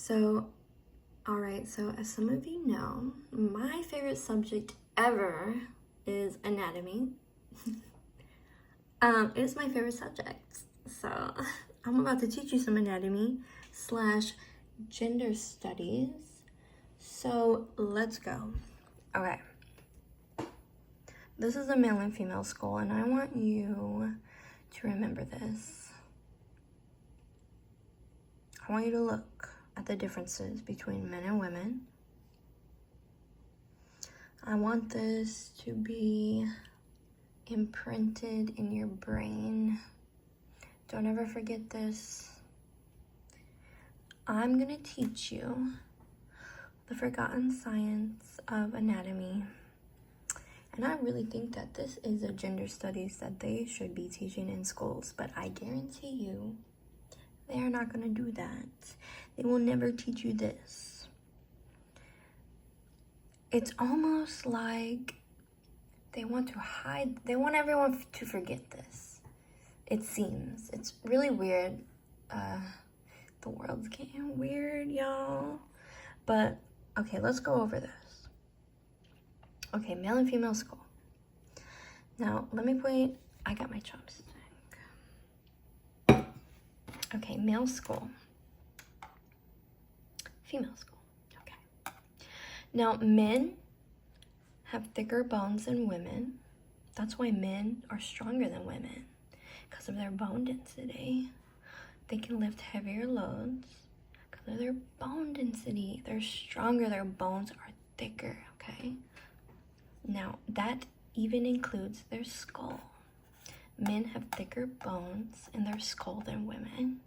So, alright, so as some of you know, my favorite subject ever is anatomy. It's my favorite subject. So, I'm about to teach you some anatomy / gender studies. So, let's go. Okay. This is a male and female skull, and I want you to remember this. I want you to look at the differences between men and women. I want this to be imprinted in your brain. Don't ever forget this. I'm gonna teach you the forgotten science of anatomy. And I really think that this is a gender studies that they should be teaching in schools, but I guarantee you they are not gonna do that. They will never teach you this. It's almost like they want everyone to forget this. It seems. It's really weird. The world's getting weird, y'all. But, okay, let's go over this. Okay, male and female skull. Now, let me point, I got my chopstick. Okay, male skull. Female skull, okay. Now, men have thicker bones than women. That's why men are stronger than women, because of their bone density. They can lift heavier loads because of their bone density. They're stronger, their bones are thicker, okay? Now, that even includes their skull. Men have thicker bones in their skull than women.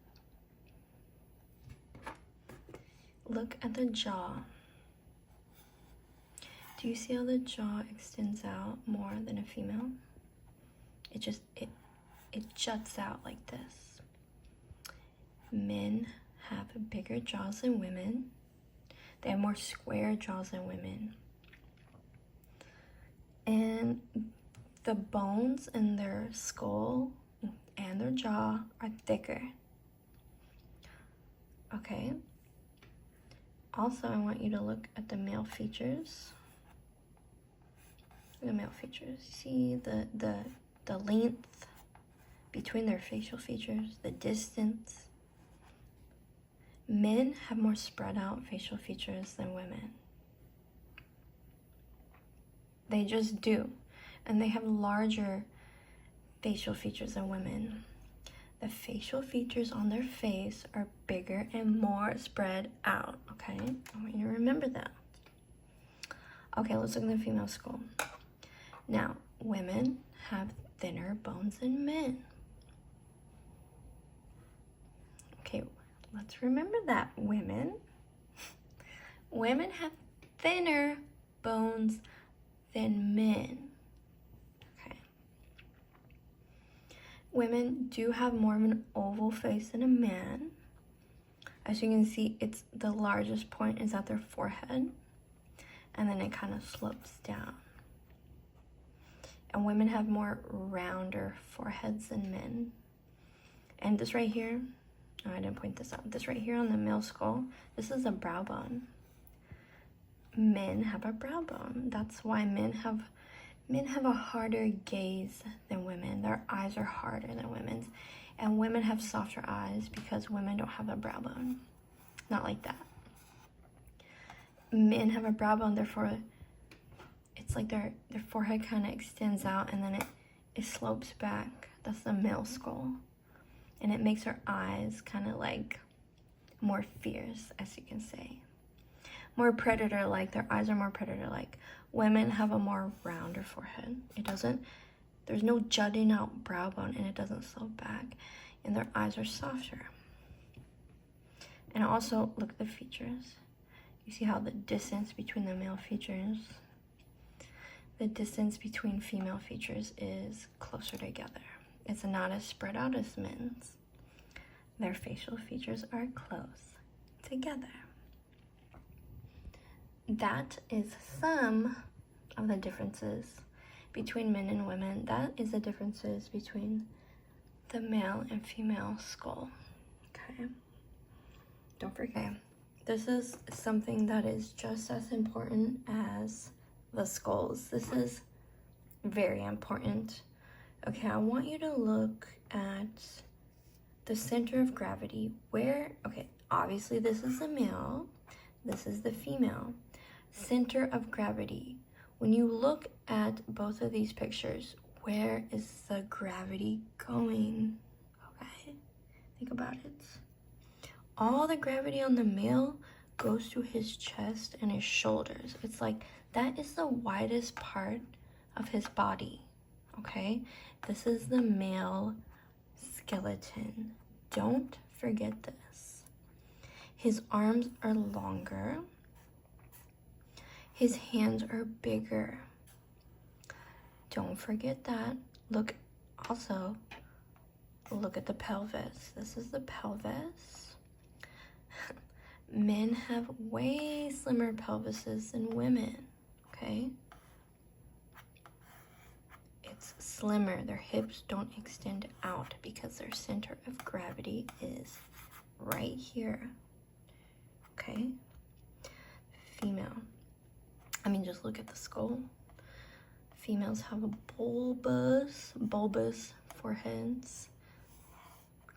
Look at the jaw. Do you see how the jaw extends out more than a female? It juts out like this. Men have bigger jaws than women. They have more square jaws than women. And the bones in their skull and their jaw are thicker. Okay. Also, I want you to look at the male features. The male features. See the length between their facial features, the distance. Men have more spread out facial features than women. They just do. And they have larger facial features than women. The facial features on their face are bigger and more spread out, okay? I want you to remember that. Okay, let's look at the female skull. Now, women have thinner bones than men. Okay, let's remember that. Women have thinner bones than men. Okay. Women do have more of an oval face than a man. As you can see, it's the largest point is at their forehead, and then it kind of slopes down. And women have more rounder foreheads than men. And this right here, oh, I didn't point this out. This right here on the male skull, this is a brow bone. Men have a brow bone. That's why men have a harder gaze than women. Their eyes are harder than women's. And women have softer eyes because women don't have a brow bone. Not like that. Men have a brow bone, therefore it's like their forehead kind of extends out and then it slopes back. That's the male skull. And it makes their eyes kind of like more fierce, as you can say. More predator-like. Their eyes are more predator-like. Women have a more rounder forehead. There's no jutting out brow bone and it doesn't slope back. And their eyes are softer. And also, look at the features. You see how the distance between the male features, the distance between female features is closer together. It's not as spread out as men's. Their facial features are close together. That is some of the differences between men and women. That is the differences between the male and female skull. Okay. Don't forget, this is something that is just as important as the skulls. This is very important. Okay, I want you to look at the center of gravity. Where, okay, obviously this is the male, this is the female. Center of gravity. When you look at both of these pictures, where is the gravity going? Okay, think about it. All the gravity on the male goes to his chest and his shoulders. It's like that is the widest part of his body, okay? This is the male skeleton. Don't forget this. His arms are longer. His hands are bigger. Don't forget that. Look, also, look at the pelvis. This is the pelvis. Men have way slimmer pelvises than women, okay? It's slimmer. Their hips don't extend out because their center of gravity is right here, okay? Female. I mean, just look at the skull. Females have a bulbous foreheads.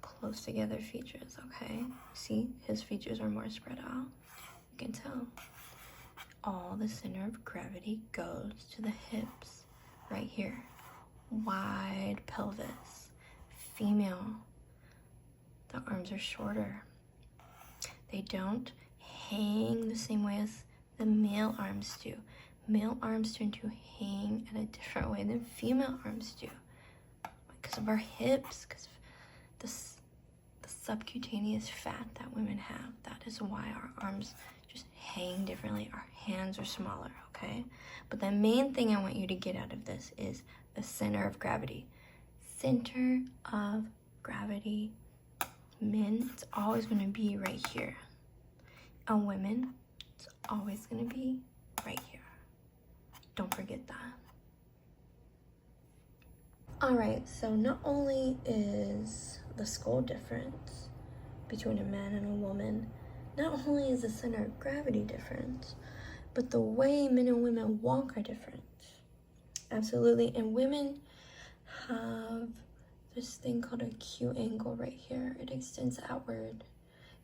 Close together features, okay? See, his features are more spread out. You can tell. All the center of gravity goes to the hips, right here. Wide pelvis. Female. The arms are shorter. They don't hang the same way as the male arms do. Male arms tend to hang in a different way than female arms do. Because of our hips, because of the subcutaneous fat that women have. That is why our arms just hang differently. Our hands are smaller, okay? But the main thing I want you to get out of this is the center of gravity. Center of gravity. Men, it's always going to be right here. And women, it's always going to be right here. Don't forget that. All right, so not only is the skull different between a man and a woman, not only is the center of gravity different, but the way men and women walk are different. Absolutely. And women have this thing called a acute angle right here. It extends outward.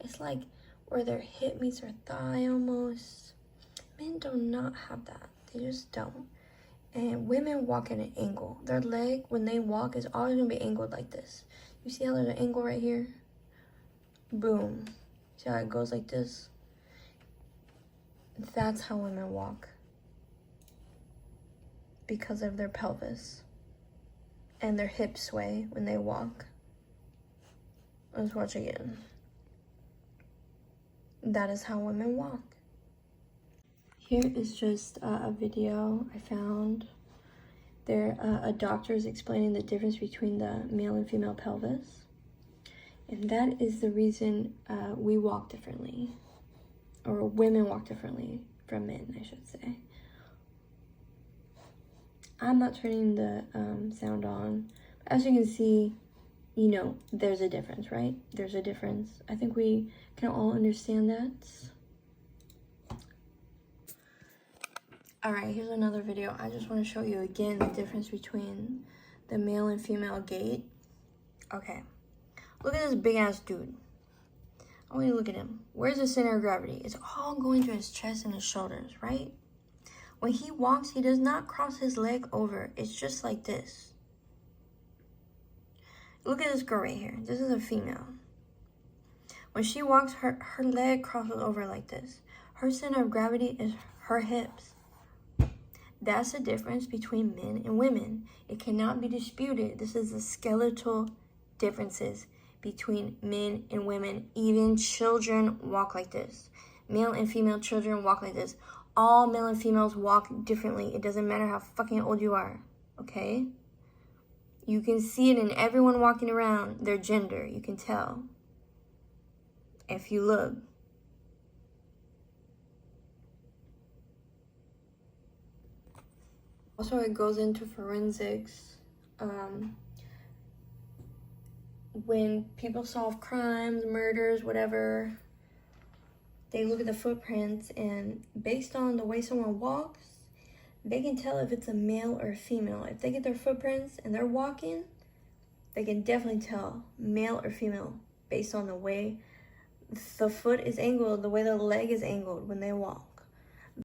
It's like where their hip meets their thigh almost. Men do not have that. They just don't. And women walk at an angle. Their leg, when they walk, is always going to be angled like this. You see how there's an angle right here? Boom. See how it goes like this? That's how women walk. Because of their pelvis. And their hips sway when they walk. Let's watch again. That is how women walk. Here is just a video I found. A doctor is explaining the difference between the male and female pelvis. And that is the reason we walk differently. Or women walk differently from men, I should say. I'm not turning the sound on. As you can see, you know, there's a difference, right? There's a difference. I think we can all understand that. All right, here's another video. I just want to show you again the difference between the male and female gait. Okay, look at this big ass dude. I want you to look at him. Where's the center of gravity? It's all going to his chest and his shoulders, right? When he walks, he does not cross his leg over. It's just like this. Look at this girl right here. This is a female. When she walks, her leg crosses over like this. Her center of gravity is her hips. That's the difference between men and women. It cannot be disputed. This is the skeletal differences between men and women. Even children walk like this. Male and female children walk like this. All male and females walk differently. It doesn't matter how fucking old you are, okay? You can see it in everyone walking around, their gender. You can tell if you look. Also, it goes into forensics. When people solve crimes, murders, whatever, they look at the footprints, and based on the way someone walks, they can tell if it's a male or a female. If they get their footprints and they're walking, they can definitely tell male or female based on the way the foot is angled, the way the leg is angled when they walk.